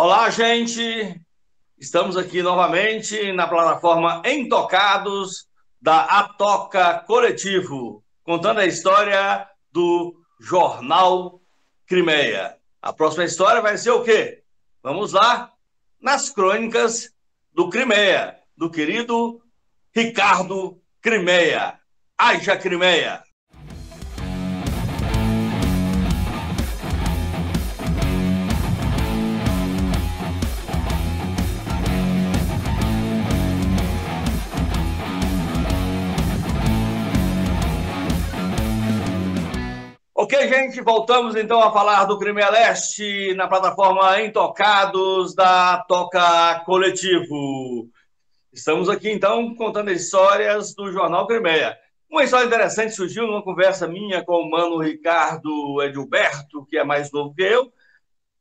Olá, gente! Estamos aqui novamente na plataforma Intocados da Atoca Coletivo, contando a história do Jornal Crimeia. A próxima história vai ser o quê? Vamos lá nas crônicas do Crimeia, do querido Ricardo Crimeia. Haja Crimeia! Ok, gente, voltamos então a falar do Crimeia Leste na plataforma Intocados da Toca Coletivo. Estamos aqui então contando histórias do Jornal Crimeia. Uma história interessante surgiu numa conversa minha com o mano Ricardo Edilberto, que é mais novo que eu.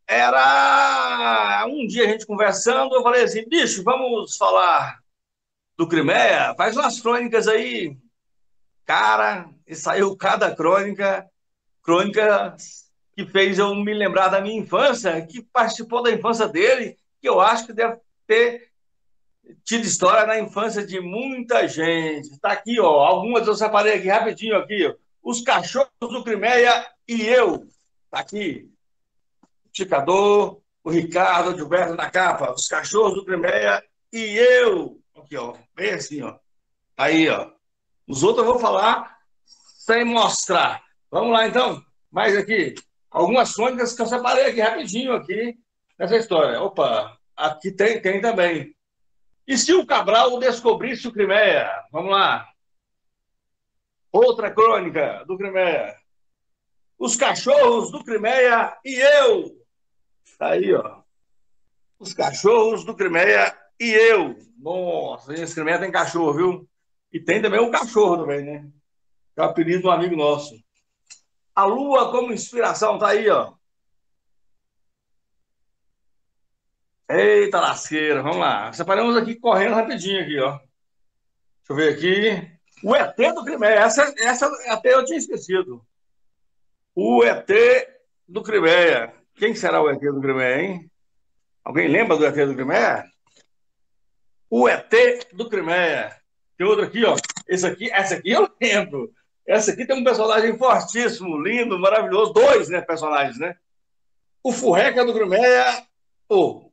Era um dia a gente conversando, eu falei assim, bicho, vamos falar do Crimeia? Faz umas crônicas aí. Cara, e saiu cada crônica que fez eu me lembrar da minha infância, que participou da infância dele, que eu acho que deve ter tido história na infância de muita gente. Está aqui, ó, algumas eu separei aqui rapidinho aqui, ó. Os Cachorros do Crimeia e eu. Está aqui. O Ticador, o Ricardo, o Gilberto na capa. Os Cachorros do Crimeia e eu. Aqui, ó. Bem assim, ó. Aí, ó. Os outros eu vou falar sem mostrar. Vamos lá, então. Mais aqui. Algumas crônicas que eu separei aqui rapidinho aqui nessa história. Opa, aqui tem também. E se o Cabral descobrisse o Crimeia? Vamos lá. Outra crônica do Crimeia. Os Cachorros do Crimeia e eu. Tá aí, ó. Os Cachorros do Crimeia e eu. Nossa, esse Crimeia tem cachorro, viu? E tem também um cachorro também, né? Que é o apelido de um amigo nosso. A Lua como inspiração, tá aí, ó. Eita lasqueira, vamos lá. Separamos aqui correndo rapidinho aqui, ó. Deixa eu ver aqui. O ET do Crimeia. Essa até eu tinha esquecido. O ET do Crimeia. Quem será o ET do Crimeia, hein? Alguém lembra do ET do Crimeia? O ET do Crimeia. Tem outro aqui, ó. Essa aqui eu lembro. Essa aqui tem um personagem fortíssimo, lindo, maravilhoso. Dois, né, personagens, né? O Furreca do Crimeia. Oh,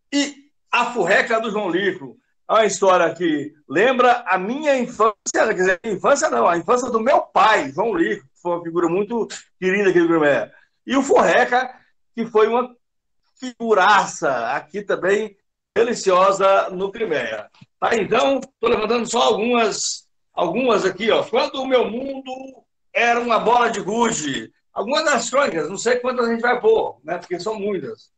e a Furreca do João Lico. É uma história que lembra a minha infância, quer dizer, infância não, a infância do meu pai, João Lico, que foi uma figura muito querida aqui do Crimeia. E o Furreca, que foi uma figuraça aqui também, deliciosa no Crimeia. Tá, então, estou levantando só algumas aqui, ó. Quando o meu mundo era uma bola de gude. Algumas das crônicas, não sei quantas a gente vai pôr, né? Porque são muitas,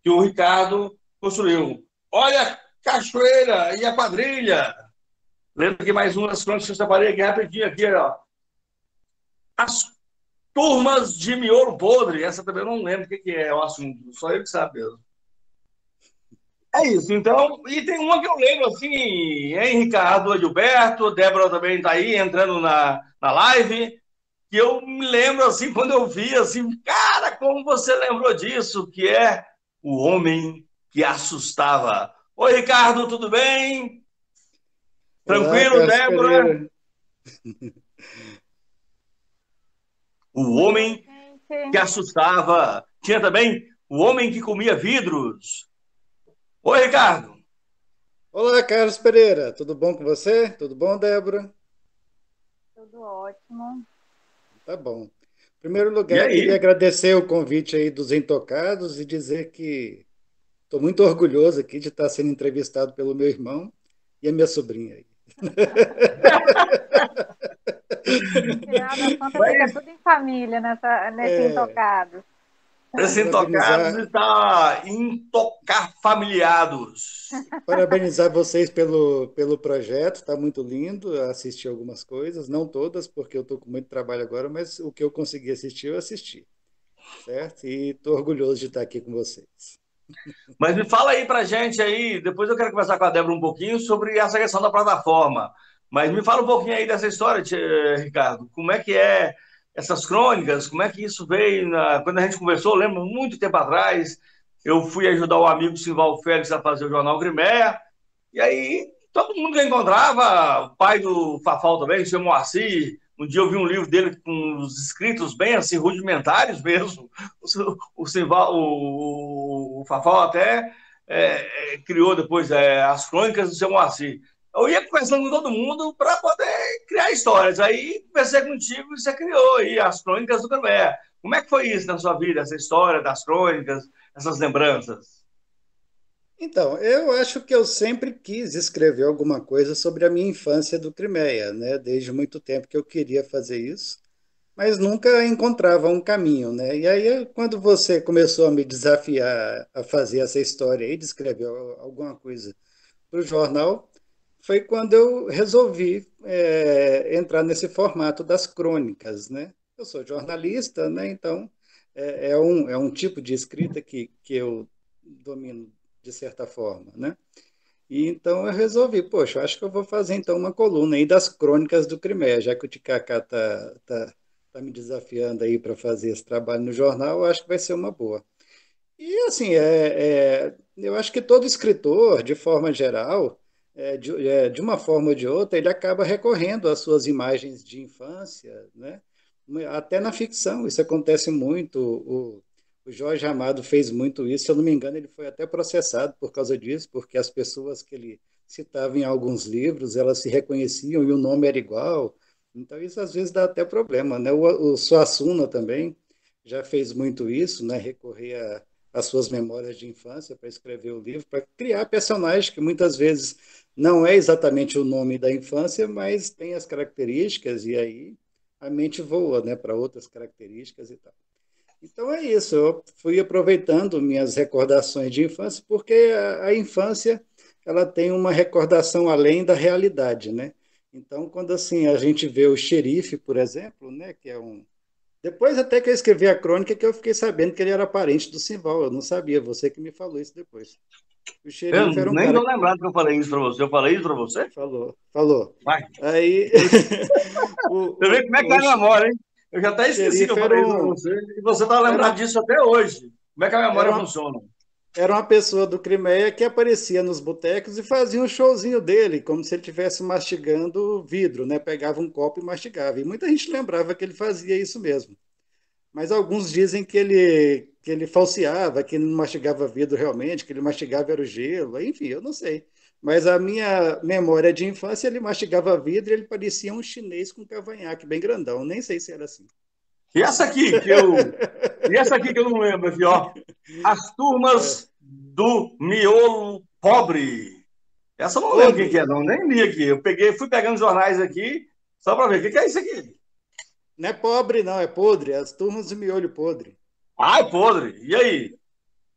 que o Ricardo construiu. Olha a cachoeira e a quadrilha. Lembra que mais umas crônicas que eu separei aqui rapidinho aqui, ó. As turmas de miolo podre. Essa também eu não lembro o que é o assunto. Só eu que sabe mesmo. É isso, então. E tem uma que eu lembro assim, hein, Ricardo, Adilberto, Débora também está aí entrando na live. Que eu me lembro assim, quando eu vi, assim, cara, como você lembrou disso? Que é o homem que assustava. Oi, Ricardo, tudo bem? Olá, Tranquilo, Carlos Débora? Pereira. O homem que Gente, assustava. Tinha também o homem que comia vidros. Oi, Ricardo. Olá, Carlos Pereira. Tudo bom com você? Tudo bom, Débora? tudo ótimo. Tá bom. Em primeiro E lugar, eu queria aí? agradecer o convite aí dos Intocados e dizer que estou muito orgulhoso aqui de estar sendo entrevistado pelo meu irmão e a minha sobrinha aí. No final das contas, fica Mas tudo em família nesse É, intocado. esse intocados parabenizar, está intocafamiliados. parabenizar vocês pelo projeto, está muito lindo. Eu assisti algumas coisas, não todas, porque eu estou com muito trabalho agora, mas o que eu consegui assistir, eu assisti. Certo? E estou orgulhoso de estar aqui com vocês. Mas me fala aí pra gente aí, depois eu quero conversar com a Débora um pouquinho sobre essa questão da plataforma. Mas me fala um pouquinho aí dessa história, Ricardo. Como é que é essas crônicas? Como é que isso veio quando a gente conversou? Eu lembro muito tempo atrás. eu fui ajudar o amigo Simval Félix a fazer o jornal Griméia, e aí todo mundo que eu encontrava, o pai do Fafal também, o seu Moacir, um dia eu vi um livro dele com os escritos bem assim, rudimentares mesmo. O Fafal até criou depois as crônicas do seu Moacir. Eu ia conversando com todo mundo para poder criar histórias. Aí conversei contigo e você criou aí as crônicas do Candomblé. Como é que foi isso na sua vida, essa história das crônicas, essas lembranças? Então, eu acho que eu sempre quis escrever alguma coisa sobre a minha infância do Crimeia, né? Desde muito tempo que eu queria fazer isso, mas nunca encontrava um caminho, né? E aí, quando você começou a me desafiar a fazer essa história aí, de escrever alguma coisa para o jornal, foi quando eu resolvi entrar nesse formato das crônicas, né? Eu sou jornalista, né? Então é um tipo de escrita que eu domino de certa forma, né? E então eu resolvi, poxa, eu acho que eu vou fazer então uma coluna aí das crônicas do Crimeia, já que o Ticacá tá me desafiando aí para fazer esse trabalho no jornal, eu acho que vai ser uma boa. E assim, eu acho que todo escritor, de forma geral, de uma forma ou de outra, ele acaba recorrendo às suas imagens de infância, né? Até na ficção, isso acontece muito. O Jorge Amado fez muito isso, se eu não me engano, ele foi até processado por causa disso, porque as pessoas que ele citava em alguns livros, elas se reconheciam e o nome era igual. Então, isso às vezes dá até problema, né? O Suassuna também já fez muito isso, né? Recorrer as suas memórias de infância para escrever o livro, para criar personagens que muitas vezes não é exatamente o nome da infância, mas tem as características e aí a mente voa, né, para outras características e tal. Então é isso, eu fui aproveitando minhas recordações de infância, porque a infância ela tem uma recordação além da realidade, né? Então, quando assim a gente vê o xerife, por exemplo, né, que é um depois até que eu escrevi a crônica que eu fiquei sabendo que ele era parente do Simval. Eu não sabia, você que me falou isso depois. O Eu xerife era um nem cara tô que lembrado que eu falei isso para você. Eu falei isso para você? falou. Vai. Aí Você vê como é que é o a memória, hein? Eu já até esqueci que eu xerife falei isso para você. E você tá era, lembrado uma, disso até hoje. Como é que a era, memória uma, funciona? era uma pessoa do Crimeia que aparecia nos botecos e fazia um showzinho dele, como se ele estivesse mastigando vidro, né? Pegava um copo e mastigava. E muita gente lembrava que ele fazia isso mesmo. Mas alguns dizem que ele falseava, que ele não mastigava vidro realmente, que ele mastigava era o gelo, enfim, eu não sei. Mas a minha memória de infância, ele mastigava vidro e ele parecia um chinês com cavanhaque bem grandão. Nem sei se era assim. E essa aqui que eu. E essa aqui que eu não lembro aqui, ó. As É, turmas do miolo pobre. Essa eu não lembro quem que podre. é, não. Nem li aqui. Eu peguei, fui pegando jornais aqui, só para ver. O que é isso aqui? Não é pobre, não, é podre. As turmas de miolho podre. Ai, podre. E aí?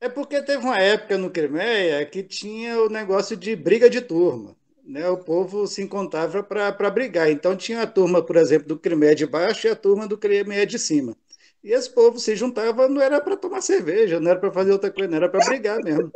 É porque teve uma época no Crimeia que tinha o negócio de briga de turma, né? O povo se encontrava para brigar. Então tinha a turma, por exemplo, do Crimeia de baixo e a turma do Crimeia de cima. E esse povo se juntava, não era para tomar cerveja, não era para fazer outra coisa, não era para brigar mesmo.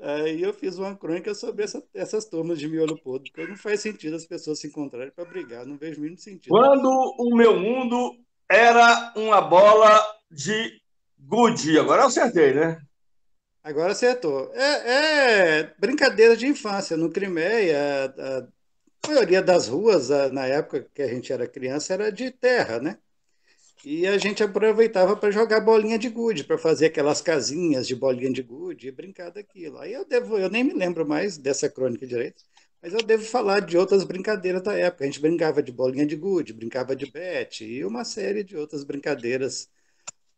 Aí eu fiz uma crônica sobre essas turmas de miolo podre, porque não faz sentido as pessoas se encontrarem para brigar, não vejo o mínimo sentido Quando nisso. o meu mundo era uma bola de gude. Agora eu acertei, né? Agora acertou. É brincadeira de infância. No Crimeia, a maioria das ruas, na época que a gente era criança, era de terra, né? E a gente aproveitava para jogar bolinha de gude, para fazer aquelas casinhas de bolinha de gude e brincar daquilo. Aí eu nem me lembro mais dessa crônica direito, mas eu devo falar de outras brincadeiras da época. A gente brincava de bolinha de gude, brincava de bete e uma série de outras brincadeiras,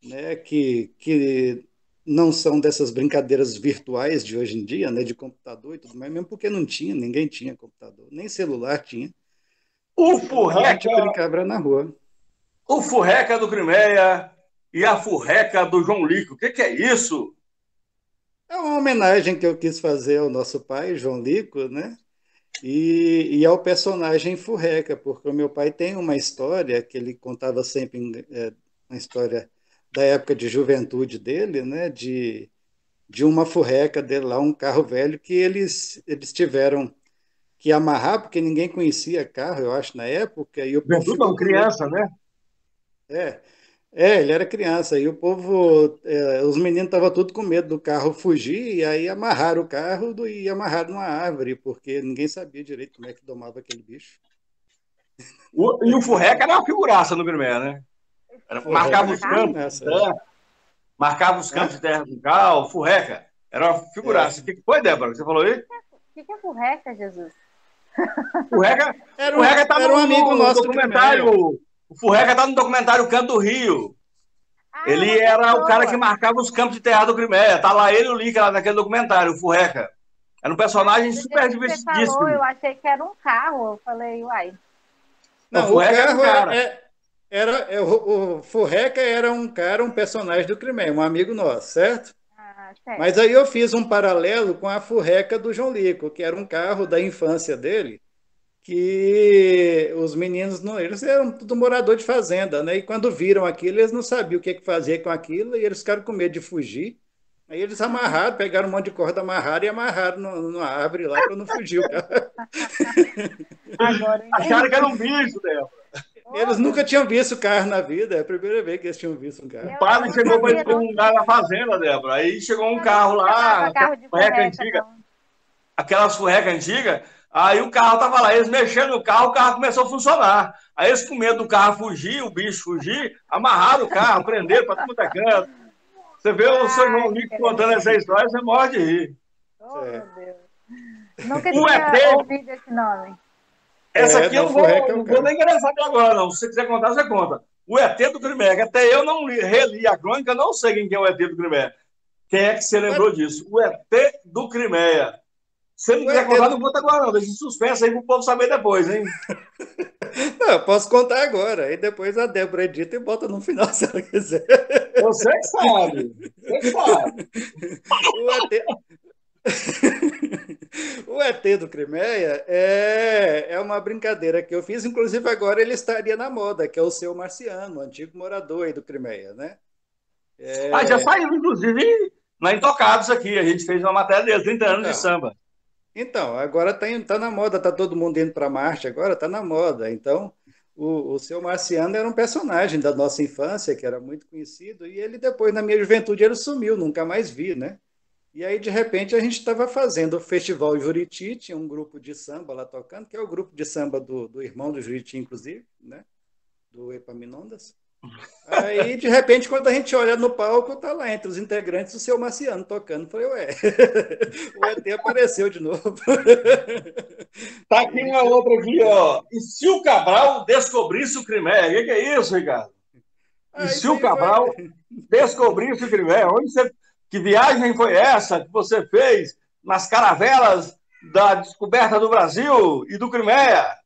né, que não são dessas brincadeiras virtuais de hoje em dia, né, de computador e tudo mais, mesmo porque não tinha, ninguém tinha computador, nem celular tinha. O Então a gente furreca, brincava na rua. o furreca do Crimeia e a furreca do João Lico. O que é isso? É uma homenagem que eu quis fazer ao nosso pai, João Lico, né? E ao personagem Furreca, porque o meu pai tem uma história que ele contava sempre, uma história da época de juventude dele, né? De uma furreca dele lá, um carro velho que eles tiveram que amarrar, porque ninguém conhecia carro, eu acho, na época, e o povo Juventude ficou não, com medo. criança, né? É, Ele era criança, e o povo, os meninos estavam tudo com medo do carro fugir, e aí amarraram o carro e amarraram numa árvore, porque ninguém sabia direito como é que domava aquele bicho. E o Furreca era uma figuraça no Grêmio, né? Furreca Marcava era os campos de criança. terra, marcava os campos Hã? de terra com carro, o Furreca. Era uma É. figuraça. O que foi, Débora? Você falou aí? O que é furreca, Jesus? Furreca, Era Furreca tá era um amigo no nosso do documentário. Crimeia. O Furreca tá no documentário Canto do Rio. Ah, é Ele uma era o cara que pessoa. marcava os campos de terra do Crimeia. Tá lá ele e o Lica lá naquele documentário, o Furreca. Era um Ah, personagem do jeito super que você falou, eu divertidíssimo. achei que era um carro. Eu falei, uai. O Não, o Furreca era um carro cara. o Furreca era um cara, um personagem do Crimeia, um amigo nosso, certo? Ah, certo. Mas aí eu fiz um paralelo com a Furreca do João Lico, que era um carro da infância dele, que os meninos não, eles eram tudo morador de fazenda, né? E quando viram aquilo, eles não sabiam o que fazer com aquilo e eles ficaram com medo de fugir. Aí eles amarraram, pegaram um monte de corda, amarraram e amarraram numa árvore lá para não fugir o carro. Agora eu Acharam que era entendi. um bicho, né? Oh, Eles meu nunca Deus. tinham visto carro na vida, é a primeira vez que eles tinham visto um O carro. Eu padre não chegou para eles sabia com não um lugar que, na fazenda, Débora. Aí chegou um eu não carro chamava lá, aquela carro de furreca furreca, antiga, não. aquelas furreca antiga. Aí o carro tava lá, eles mexendo no carro, o carro começou a funcionar. Aí eles com medo do carro fugir, o bicho fugir, amarraram o carro, prenderam para tudo é canto. Você vê o seu João Ai, Lico contando essa credo. história, você morre de rir. Oh, meu É, Deus. Nunca O tinha ET, ouvido esse nome. essa aqui eu não, o Furreca é o não vou carro. nem querer saber agora, não. Se você quiser contar, você conta. O ET do Crimeia, até eu não reli a crônica, não sei quem que é o ET do Crimeia. Quem é que você Mas lembrou disso? O ET do Crimeia. Se não o quiser ET. contar, não conta agora, não. Deixa em suspense aí pro povo saber depois, hein? Não, eu posso contar agora. Aí depois a Débora edita e bota no final se ela quiser. Você que sabe. Você que sabe. O ET, o ET do Crimeia é uma brincadeira que eu fiz, inclusive agora ele estaria na moda, que é o Seu Marciano, antigo morador aí do Crimeia, né? Ah, já É, saiu, inclusive, na Intocados aqui. A gente fez uma matéria dele, 30 anos de então, samba. agora tá na moda, tá todo mundo indo para Marte, agora tá na moda. Então, o Seu Marciano era um personagem da nossa infância, que era muito conhecido, e ele depois, na minha juventude, ele sumiu, nunca mais vi, né? E aí, de repente, a gente estava fazendo o Festival Juriti, tinha um grupo de samba lá tocando, que é o grupo de samba do irmão do Juriti, inclusive, né? Do Epaminondas. Aí, de repente, quando a gente olha no palco, tá lá entre os integrantes o Seu Marciano tocando. Falei, ué, o ET apareceu de novo. Tá Aí a aqui uma gente, outra aqui, ó. E se o Cabral descobrisse o Crimeia? O que é isso, Ricardo? E se isso o aí foi. Cabral descobrisse o Crimeia? Que viagem foi essa que você fez nas caravelas da descoberta do Brasil e do Crimeia?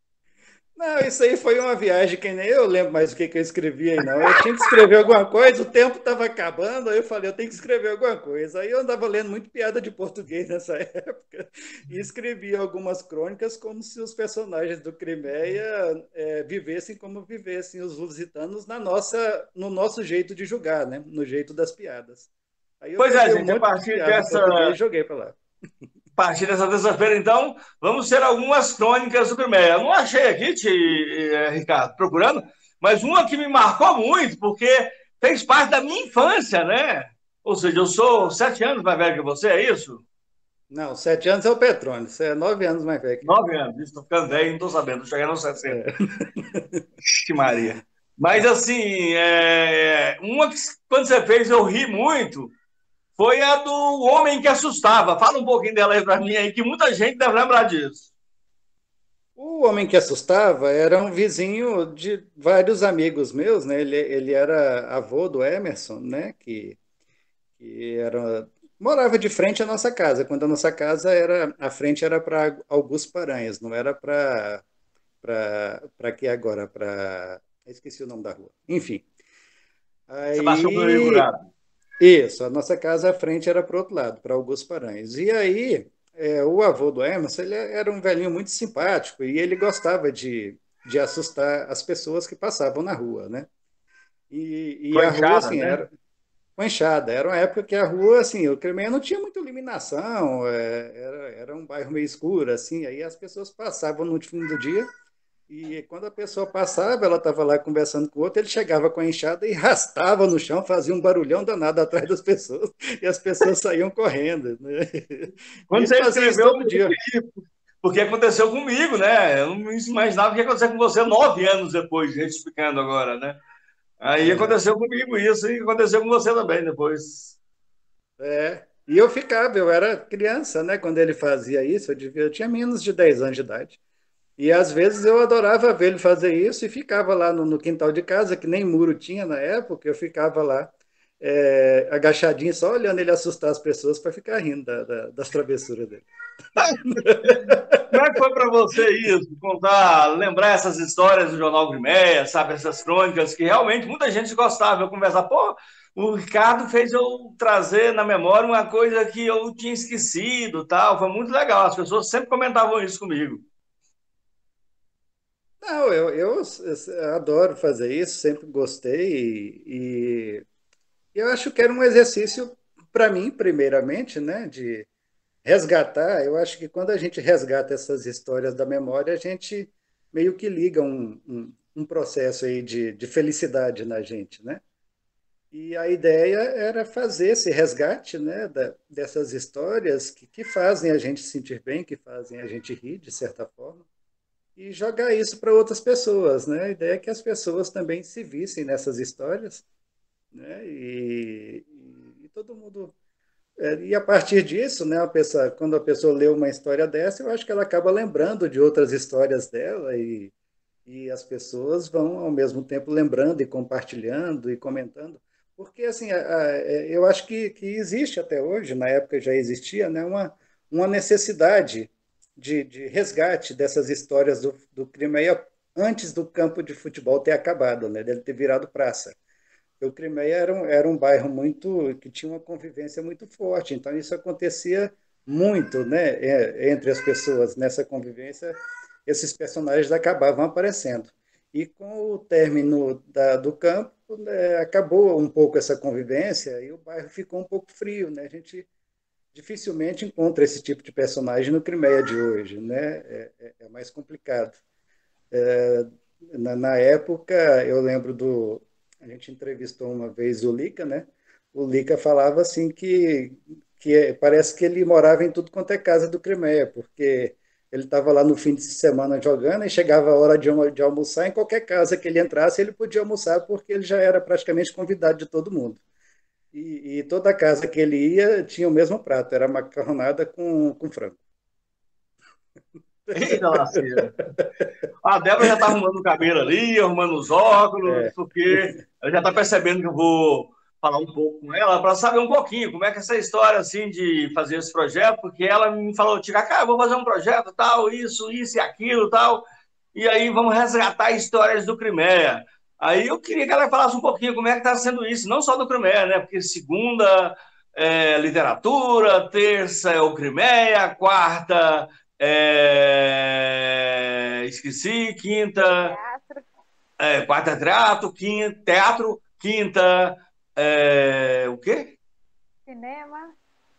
Não, isso aí foi uma viagem que nem eu lembro mais o que eu escrevi aí, não. Eu tinha que escrever alguma coisa, o tempo estava acabando, aí eu falei, eu tenho que escrever alguma coisa. Aí eu andava lendo muito piada de português nessa época e escrevia algumas crônicas como se os personagens do Crimeia vivessem como vivessem os lusitanos no nosso jeito de julgar, né? No jeito das piadas. Aí eu Pois é, peguei um gente, monte de piada em português e joguei para lá. a partir dessa terça-feira, então, vamos ter algumas crônicas do Crimeia. Eu não achei aqui, Ricardo, procurando, mas uma que me marcou muito, porque fez parte da minha infância, né? Ou seja, eu sou 7 anos mais velho que você, é isso? Não, 7 anos é o Petrônio, você é 9 anos mais velho que ele. 9 anos, estou ficando velho, não estou sabendo, estou chegando aos 60. É. Ixi, Maria. Mas, assim, uma que quando você fez eu ri muito foi a do Homem que Assustava. Fala um pouquinho dela aí para mim aí, que muita gente deve lembrar disso. O homem que assustava era um vizinho de vários amigos meus, né? Ele era avô do Emerson, né? Que era, morava de frente à nossa casa. Quando a nossa casa era, a frente era para Augusto Paranhos, não era para que agora? Para. Esqueci o nome da rua. Enfim. Sebastião do Rio Aí, Grande. isso, a nossa casa à frente era para o outro lado, para Augusto Paranhos. E aí, o avô do Emerson, ele era um velhinho muito simpático e ele gostava de assustar as pessoas que passavam na rua, né? E Com a a rua, enxada, assim, né? era manchada. Era uma época que a rua, assim, o Crimeia não tinha muita iluminação, era um bairro meio escuro, assim, aí as pessoas passavam no fim do dia E quando a pessoa passava, ela estava lá conversando com o outro, ele chegava com a enxada e arrastava no chão, fazia um barulhão danado atrás das pessoas, e as pessoas saíam correndo, né? E Quando ele você fazia isso escreveu, todo dia. porque aconteceu comigo, né? Eu não imaginava o que ia acontecer com você 9 anos depois, explicando agora, né? Aí É, aconteceu comigo isso e aconteceu com você também depois. E eu ficava, eu era criança, né? Quando ele fazia isso, eu tinha menos de 10 anos de idade. E às vezes eu adorava ver ele fazer isso e ficava lá no quintal de casa, que nem muro tinha na época, eu ficava lá agachadinho, só olhando ele assustar as pessoas para ficar rindo das travessuras dele. Como é que foi para você isso? Contar, lembrar essas histórias do Jornal Grimeia, sabe? Essas crônicas que realmente muita gente gostava. Eu conversar, pô, o Ricardo fez eu trazer na memória uma coisa que eu tinha esquecido, tal. Foi muito legal. As pessoas sempre comentavam isso comigo. Não, eu adoro fazer isso, sempre gostei e eu acho que era um exercício para mim, primeiramente, né, de resgatar. Eu acho que quando a gente resgata essas histórias da memória, a gente meio que liga um processo aí de felicidade na gente, né? E a ideia era fazer esse resgate, né, dessas histórias que fazem a gente se sentir bem, que fazem a gente rir, de certa forma, e jogar isso para outras pessoas, né? A ideia é que as pessoas também se vissem nessas histórias, né? E todo mundo e a partir disso, né, quando a pessoa lê uma história dessa, eu acho que ela acaba lembrando de outras histórias dela e as pessoas vão ao mesmo tempo lembrando e compartilhando e comentando. Porque assim, eu acho que existe até hoje, na época já existia, né, uma necessidade de resgate dessas histórias do Crimeia antes do campo de futebol ter acabado, né, dele ter virado praça. O Crimeia era um bairro muito que tinha uma convivência muito forte, então isso acontecia muito, né, entre as pessoas nessa convivência, esses personagens acabavam aparecendo. E com o término do campo, né, acabou um pouco essa convivência e o bairro ficou um pouco frio, né? A gente dificilmente encontra esse tipo de personagem no Crimeia de hoje, né? É mais complicado. Na época, eu lembro a gente entrevistou uma vez o Lica, né? O Lica falava assim que parece que ele morava em tudo quanto é casa do Crimeia, porque ele estava lá no fim de semana jogando e chegava a hora de almoçar, em qualquer casa que ele entrasse, ele podia almoçar, porque ele já era praticamente convidado de todo mundo. E toda casa que ele ia tinha o mesmo prato, era macarronada com frango. Eita, lasqueira. A Débora já está arrumando o cabelo ali, arrumando os óculos, É, porque ela já está percebendo que eu vou falar um pouco com ela para saber um pouquinho como é que é essa história assim de fazer esse projeto, porque ela me falou, Tica, cara, eu vou fazer um projeto tal, isso e aquilo tal, e aí vamos resgatar histórias do Crimeia. Aí eu queria que ela falasse um pouquinho como é que está sendo isso, não só do Crimeia, né? Porque segunda é literatura, terça é o Crimeia, quarta esqueci, quinta, Teatro, quarta é teatro, quinta, o quê? cinema.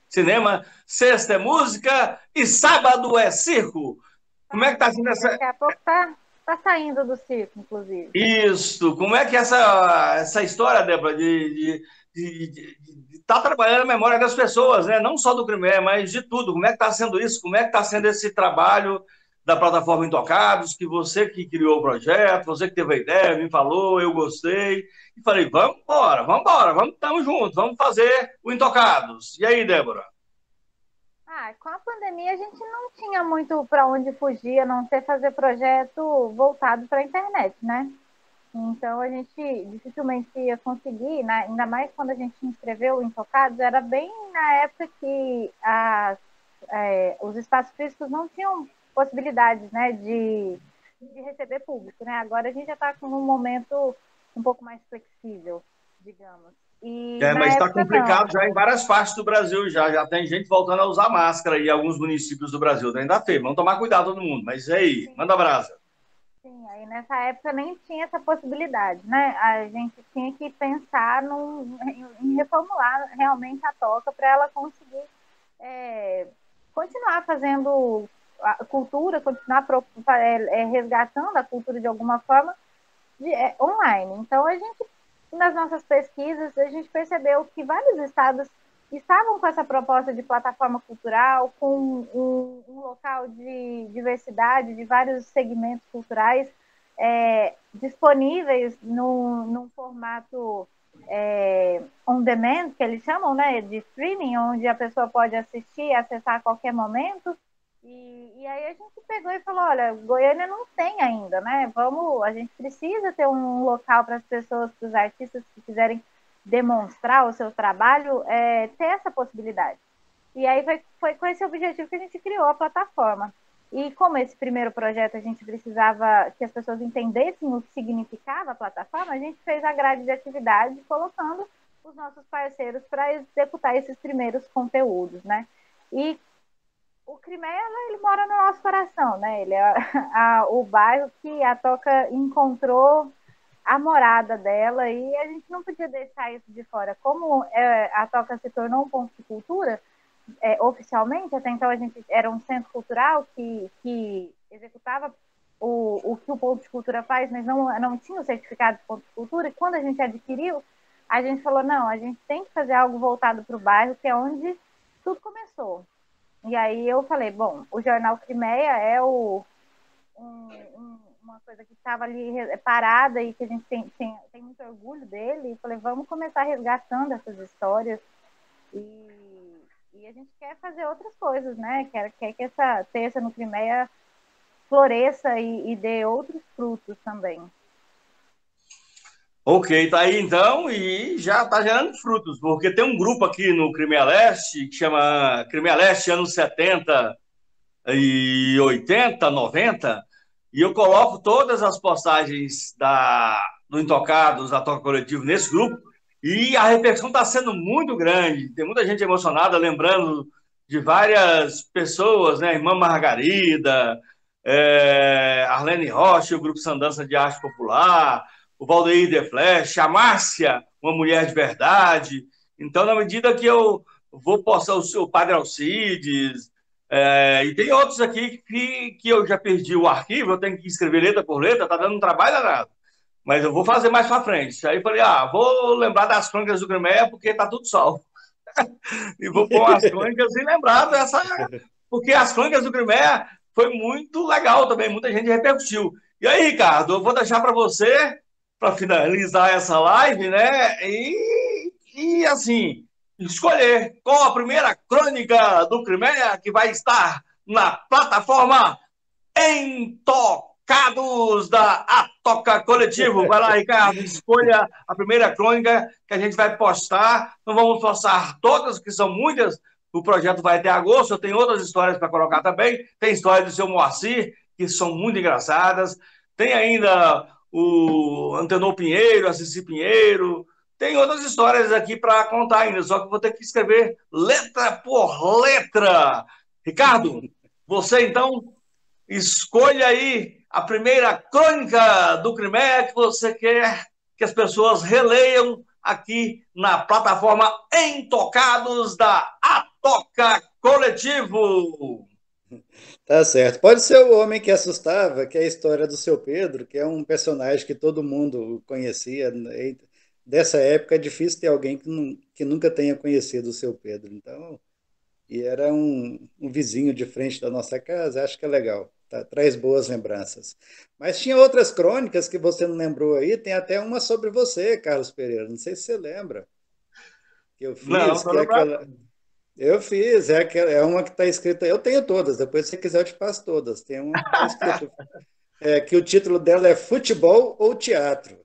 Cinema, sexta é música e sábado é circo. Como é que Tá, tá sendo essa. daqui a pouco tá saindo do circo, inclusive. Isso, como é que é essa história, Débora, de estar trabalhando a memória das pessoas, né? Não só do Crimeia, mas de tudo. Como é que está sendo isso? Como é que está sendo esse trabalho da plataforma Intocados, que você que criou o projeto, você que teve a ideia, me falou, eu gostei. E falei, vamos embora, estamos juntos, vamos fazer o Intocados. E aí, Débora? Com a pandemia a gente não tinha muito para onde fugir, a não ser fazer projeto voltado para a internet, né? Então a gente dificilmente ia conseguir, né? Ainda mais quando a gente inscreveu o Intocados, era bem na época que os espaços físicos não tinham possibilidades, né, de receber público, né? Agora a gente já está com um momento um pouco mais flexível, digamos. E na Mas está época não. complicado já em várias partes do Brasil, já tem gente voltando a usar máscara em alguns municípios do Brasil. Ainda tem, vamos tomar cuidado todo mundo. Mas e aí, Sim, manda brasa. sim, aí nessa época nem tinha essa possibilidade, né? A gente tinha que pensar em reformular realmente a toca para ela conseguir continuar fazendo a cultura, continuar resgatando a cultura de alguma forma online. Então, nas nossas pesquisas, a gente percebeu que vários estados estavam com essa proposta de plataforma cultural, com um local de diversidade, de vários segmentos culturais disponíveis num formato on demand, que eles chamam, né, de streaming, onde a pessoa pode assistir e acessar a qualquer momento. E aí a gente pegou e falou, olha, Goiânia não tem ainda, né? A gente precisa ter um local para as pessoas, para os artistas que quiserem demonstrar o seu trabalho, ter essa possibilidade. E aí foi com esse objetivo que a gente criou a plataforma. E como esse primeiro projeto a gente precisava que as pessoas entendessem o que significava a plataforma, a gente fez a grade de atividade colocando os nossos parceiros para executar esses primeiros conteúdos, né? E o Crimeia, ele mora no nosso coração, né? Ele é o bairro que a Toca encontrou a morada dela e a gente não podia deixar isso de fora. Como a Toca se tornou um ponto de cultura, oficialmente, até então a gente era um centro cultural que executava o que o ponto de cultura faz, mas não tinha o certificado de ponto de cultura, e quando a gente adquiriu, a gente falou, não, a gente tem que fazer algo voltado para o bairro, que é onde tudo começou. E aí eu falei, bom, o Jornal Crimeia é uma coisa que estava ali parada e que a gente tem muito orgulho dele, e falei, vamos começar resgatando essas histórias e a gente quer fazer outras coisas, né? Quer que essa terça no Crimeia floresça e dê outros frutos também. Ok, tá aí então, e já tá gerando frutos, porque tem um grupo aqui no Crimeia Leste que chama Crimeia Leste anos 70 e 80, 90, e eu coloco todas as postagens do Intocados, da Toca Coletivo nesse grupo, e a repercussão está sendo muito grande. Tem muita gente emocionada, lembrando de várias pessoas, né? Irmã Margarida, Arlene Rocha, o Grupo Sandança de Arte Popular, o Valdeir The Flash, a Márcia, uma mulher de verdade. Então, na medida que eu vou postar o Padre Alcides, e tem outros aqui que eu já perdi o arquivo, eu tenho que escrever letra por letra, tá dando um trabalho danado. Mas eu vou fazer mais para frente. Aí falei, vou lembrar das crônicas do Crimeia, porque tá tudo salvo. E vou pôr as crônicas e lembrar porque as crônicas do Crimeia foi muito legal também, muita gente repercutiu. E aí, Ricardo, eu vou deixar para você, para finalizar essa live, né? E assim, escolher qual a primeira crônica do Crimeia que vai estar na plataforma Intocados da Toca Coletivo. Vai lá, Ricardo, escolha a primeira crônica que a gente vai postar. Não vamos postar todas, que são muitas. O projeto vai até agosto. Eu tenho outras histórias para colocar também. Tem história do seu Moacir, que são muito engraçadas. Tem ainda o Antenor Pinheiro, a Cici Pinheiro. Tem outras histórias aqui para contar ainda, só que vou ter que escrever letra por letra. Ricardo, você então escolha aí a primeira crônica do Crimeia que você quer que as pessoas releiam aqui na plataforma Intocados da Toca Coletivo. Tá certo. Pode ser o Homem que Assustava, que é a história do Seu Pedro, que é um personagem que todo mundo conhecia. Né? Dessa época é difícil ter alguém que nunca tenha conhecido o Seu Pedro. Então, e era um vizinho de frente da nossa casa, acho que é legal. Tá, traz boas lembranças. Mas tinha outras crônicas que você não lembrou aí, tem até uma sobre você, Carlos Pereira. Não sei se você lembra. Que eu Não, fiz, tô que é lembrado. aquela. Eu fiz, é uma que está escrita. Eu tenho todas, depois se você quiser eu te passo todas. Tem uma que está escrito que o título dela é Futebol ou Teatro.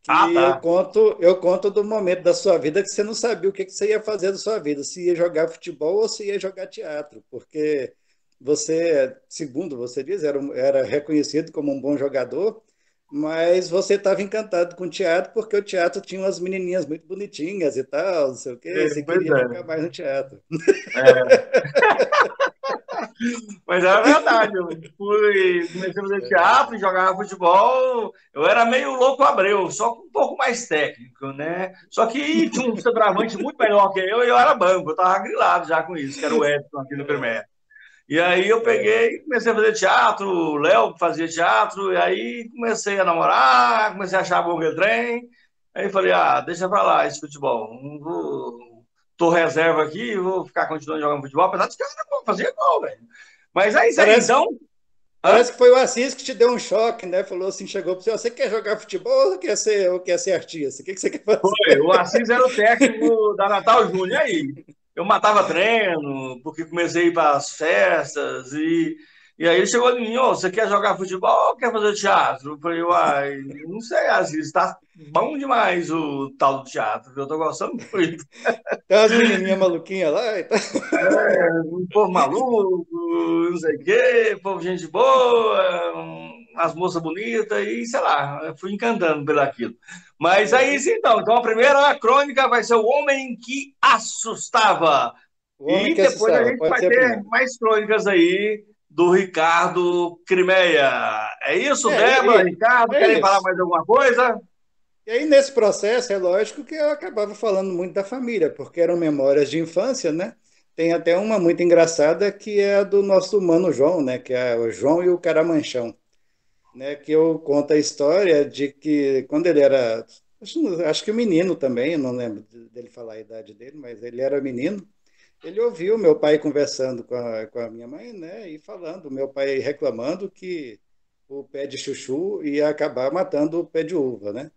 Que Tá. eu conto do momento da sua vida que você não sabia o que você ia fazer da sua vida, se ia jogar futebol ou se ia jogar teatro, porque você, segundo você diz, era reconhecido como um bom jogador, mas você estava encantado com o teatro porque o teatro tinha umas menininhas muito bonitinhas e tal, não sei o quê, e você Pois queria ficar mais no teatro. é. Mas é verdade, comecei a fazer teatro, jogava futebol, eu era meio louco Abreu, só com um pouco mais técnico, né? Só que tinha um centroavante muito melhor que eu e eu era banco, eu tava grilado já com isso, que era o Edson aqui no Crimeia. E aí eu peguei e comecei a fazer teatro, o Léo fazia teatro, e aí comecei a namorar, comecei a achar bom aquele trem. Aí falei, deixa pra lá esse futebol. Não vou... Tô reserva aqui, vou ficar continuando jogando futebol, apesar de que eu era fazia gol, velho. Mas é isso aí, Parece, então. parece que foi o Assis que te deu um choque, né? Falou assim, chegou para você quer jogar futebol ou quer ser artista? O que você quer fazer? O Assis era o técnico da Natal Júnior. E aí? Eu matava treino, porque comecei a ir para as festas. E aí ele chegou em mim: Ô, você quer jogar futebol ou quer fazer teatro? Eu falei: uai, não sei, Assis, está bom demais o tal do teatro. Eu tô gostando muito. Tem umas menininhas maluquinhas lá e tal. Um povo maluco, não sei o quê, povo gente boa, as moças bonitas, e sei lá, eu fui encantando pelo aquilo. Mas é isso então. Então a primeira crônica vai ser O Homem que Assustava. O homem E que depois a assustava, gente pode vai ser a ter primeira. mais crônicas aí do Ricardo Crimeia. É isso, É, Débora, Ricardo? é Querem falar isso. mais alguma coisa? E aí, nesse processo, é lógico que eu acabava falando muito da família, porque eram memórias de infância, né? Tem até uma muito engraçada que é a do nosso mano João, né? Que é o João e o Caramanchão, né? Que eu conto a história de que quando ele era, acho que o menino também, eu não lembro dele falar a idade dele, mas ele era menino. Ele ouviu meu pai conversando com a minha mãe, né? E falando, meu pai reclamando que o pé de chuchu ia acabar matando o pé de uva, né?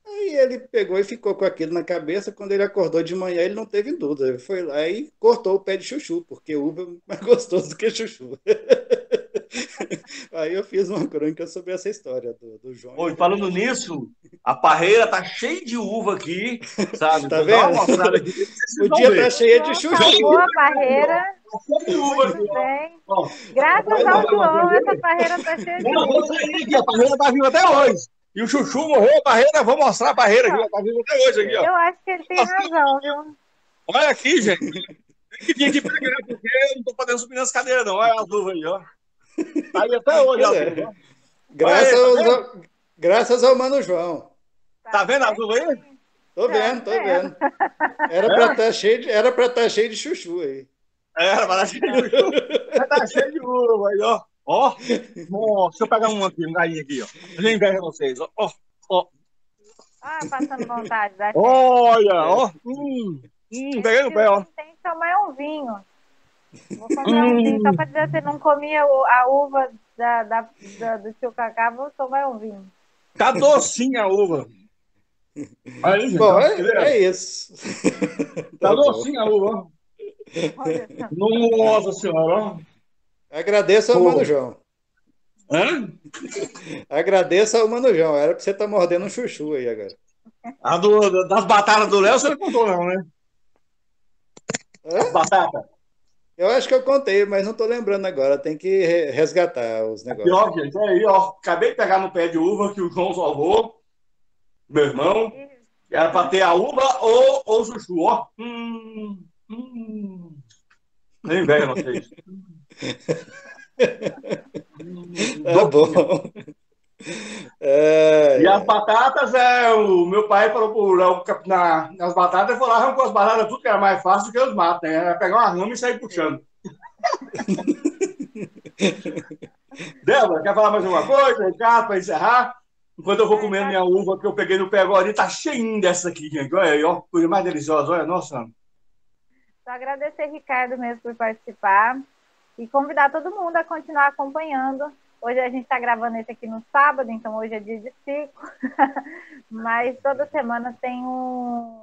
Aí ele pegou e ficou com aquilo na cabeça. Quando ele acordou de manhã, ele não teve dúvida. Ele foi lá e cortou o pé de chuchu, porque uva é mais gostoso do que chuchu. Aí eu fiz uma crônica sobre essa história do João e o Oi, falando Caramanchão. nisso, a parreira tá cheia de uva aqui, sabe? Tá Vou dar vendo? uma mostrada aqui, não sei se vocês vão Podia estar ver. O cheia de João salvou chuchu. a parreira, Tá cheia de uva aqui, muito bem. ó. Graças Vai ao ver uma João, coisa essa aí? parreira está cheia de Não, vou uva. sair aqui, a parreira tá viva até hoje. E o Chuchu morreu, a parreira, vou mostrar a parreira aqui, ó, tá viva até hoje aqui, ó. Eu acho que ele tem Nossa, razão, viu? olha aqui, gente. Tem que vir aqui pegar, porque eu não tô podendo subir nas cadeiras, não. Olha as uvas aí, ó. Tá aí até hoje Pois as uvas, é. ó. Olha aí, Graças, tá vendo? graças ao Mano João. Tá Tá vendo as uvas aí? certinho. Tô Tá vendo, tô vendo? vendo. Era para estar cheio de chuchu aí. É, parece que o Chuchu tá cheio de uva aí, ó. Ó, nossa, deixa eu pegar um aqui, um galinho aqui, ó. Deixa eu inveja vocês, ó. Ó, ó. Ah, passando vontade da gente. Olha, É. ó. Esse Peguei no pé, ó. friozinho tem que tomar um vinho. Vou comprar um vinho só Hum, para dizer que não comia a uva do tio Cacá, vou tomar um vinho. tá docinha a uva. Aí, gente, Bom, ó. é isso. Tá Tá bom. docinha a uva, ó. Olha só. Nossa senhora, ó. Agradeço ao Mano Pô. João. Hã? Agradeço ao Mano João. Era para você estar mordendo um chuchu aí agora. Das batatas do Léo, você não contou, não, né? Hã? As batatas. Eu acho que eu contei, mas não estou lembrando agora. Tem que resgatar os Aqui, negócios ó, aqui. gente, aí, ó. Acabei de pegar no pé de uva que o João salvou, meu irmão. Era pra ter a uva ou o chuchu, ó. Nem velho, não sei. Tá Docinha. bom. E Ai, as ai. batatas, o meu pai falou pro Léo, nas batatas, ele falou, arrancou as batatas, tudo que era mais fácil do que os matos, né? Era pegar uma rama e sair puxando. Débora, quer falar mais alguma coisa, Ricardo, para encerrar? Enquanto eu vou Ai, comendo tá. minha uva que eu peguei no pé agora, e tá cheinho dessa aqui, gente. Olha aí, ó, coisa mais deliciosa, olha, nossa. Só agradecer, Ricardo, mesmo por participar e convidar todo mundo a continuar acompanhando. Hoje a gente está gravando esse aqui no sábado, então hoje é dia de circo, mas toda semana tem um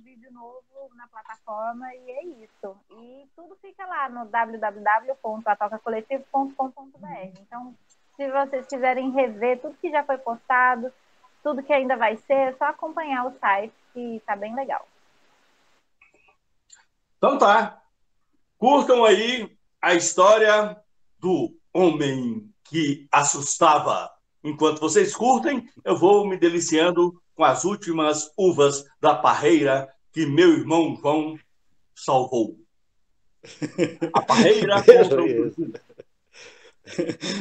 vídeo novo na plataforma e é isso. E tudo fica lá no www.atocacoletivo.com.br. Então, se vocês quiserem rever tudo que já foi postado, tudo que ainda vai ser, é só acompanhar o site, que está bem legal. Então tá, curtam aí a história do homem que assustava. Enquanto vocês curtem, eu vou me deliciando com as últimas uvas da parreira que meu irmão João salvou. A parreira contra o Beleza. chuchu.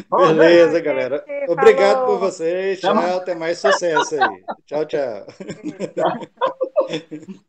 Vamos ver. Beleza, Tchau, galera. gente. Obrigado por Falou. vocês. Até mais. Tchau, até mais sucesso aí. Tchau, tchau. Beijo.